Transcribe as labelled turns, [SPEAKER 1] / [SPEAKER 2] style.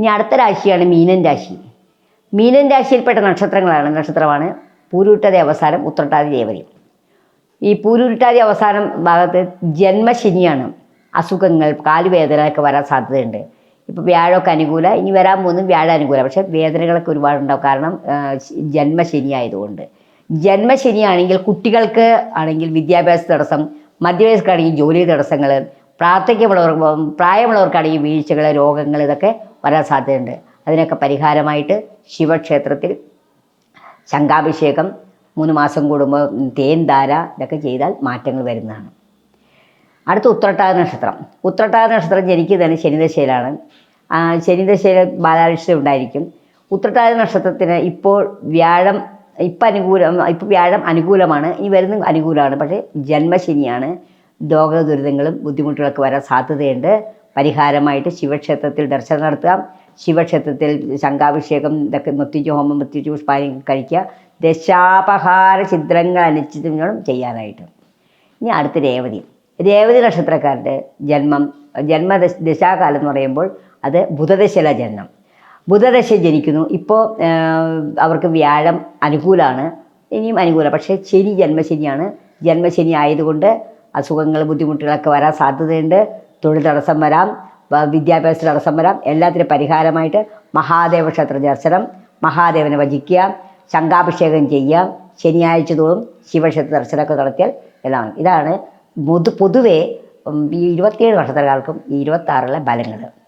[SPEAKER 1] ഇനി അടുത്ത രാശിയാണ് മീനൻ രാശി. മീനൻ രാശിയിൽപ്പെട്ട നക്ഷത്രമാണ് പൂരുരുട്ടാതി അവസാനം ഉത്രട്ടാതി രേവതി. ഈ പൂരുരുട്ടാതി അവസാനം ഭാഗത്ത് ജന്മശനിയാണ്. അസുഖങ്ങൾ, കാലുവേദന ഒക്കെ വരാൻ സാധ്യതയുണ്ട്. ഇപ്പോൾ വ്യാഴമൊക്കെ അനുകൂല, ഇനി വരാൻ പോകുന്നത് വ്യാഴം അനുകൂല. പക്ഷേ വേദനകളൊക്കെ ഒരുപാടുണ്ടാവും. കാരണം ജന്മശനി ആയതുകൊണ്ട്. ജന്മശനിയാണെങ്കിൽ കുട്ടികൾക്ക് ആണെങ്കിൽ വിദ്യാഭ്യാസ തടസ്സം, മധ്യവയസ്കർക്കാണെങ്കിൽ ജോലി തടസ്സങ്ങൾ, പ്രായമുള്ളവർക്കാണെങ്കിൽ വീഴ്ചകൾ, രോഗങ്ങൾ, ഇതൊക്കെ വരാൻ സാധ്യതയുണ്ട്. അതിനൊക്കെ പരിഹാരമായിട്ട് ശിവക്ഷേത്രത്തിൽ ശംഖാഭിഷേകം 3 മാസം കൂടുമ്പോൾ തേൻ ധാര ഇതൊക്കെ ചെയ്താൽ മാറ്റങ്ങൾ വരുന്നതാണ്. അടുത്ത ഉത്രട്ടാതി നക്ഷത്രം. ഉത്രട്ടാതി നക്ഷത്രം ജനിക്കുന്നതിന് ശനിദശയിലാണ്. ശനിദശയിൽ ബാലാരിഷ്ടം ഉണ്ടായിരിക്കും. ഉത്രട്ടാതി നക്ഷത്രത്തിന് ഇപ്പോൾ വ്യാഴം വ്യാഴം അനുകൂലമാണ്, ഇനി വരുന്ന അനുകൂലമാണ്. പക്ഷേ ജന്മശനിയാണ്. രോഗ ദുരിതങ്ങളും ബുദ്ധിമുട്ടുകളൊക്കെ വരാൻ സാധ്യതയുണ്ട്. പരിഹാരമായിട്ട് ശിവക്ഷേത്രത്തിൽ ദർശനം നടത്തുക, ശിവക്ഷേത്രത്തിൽ ശംഖാഭിഷേകം ഇതൊക്കെ, മൃത്യുഞ്ജയ ഹോമം, മൃത്യുഞ്ജയ പുഷ്പാഞ്ജലി കഴിക്കുക, ദശാപഹാര ചിത്രങ്ങൾ അനുഷ്ഠിച്ചും ചെയ്യാനായിട്ട്. ഇനി അടുത്ത രേവതി. രേവതി നക്ഷത്രക്കാരുടെ ദശാകാലം എന്ന് പറയുമ്പോൾ അത് ബുധദശയിലെ ജനനം. ബുധദശ ജനിക്കുന്നു. ഇപ്പോൾ അവർക്ക് വ്യാഴം അനുകൂലമാണ്, ഇനിയും അനുകൂല. പക്ഷേ ശനി ജന്മശനിയാണ്. ജന്മശനി ആയതുകൊണ്ട് അസുഖങ്ങൾ, ബുദ്ധിമുട്ടുകളൊക്കെ വരാൻ സാധ്യതയുണ്ട്. തൊഴിൽ തടസ്സം വരാം, വിദ്യാഭ്യാസ തടസ്സം വരാം. എല്ലാത്തിനും പരിഹാരമായിട്ട് മഹാദേവ ക്ഷേത്ര ദർശനം, മഹാദേവനെ ഭജിക്കുക, ശംഖാഭിഷേകം ചെയ്യുക, ശനിയാഴ്ച തോറും ശിവക്ഷേത്ര ദർശനമൊക്കെ നടത്തിയാൽ എല്ലാം. ഇതാണ് പൊതുവേ ഈ 27 നക്ഷത്രക്കാർക്കും ഈ 26 ബലങ്ങൾ.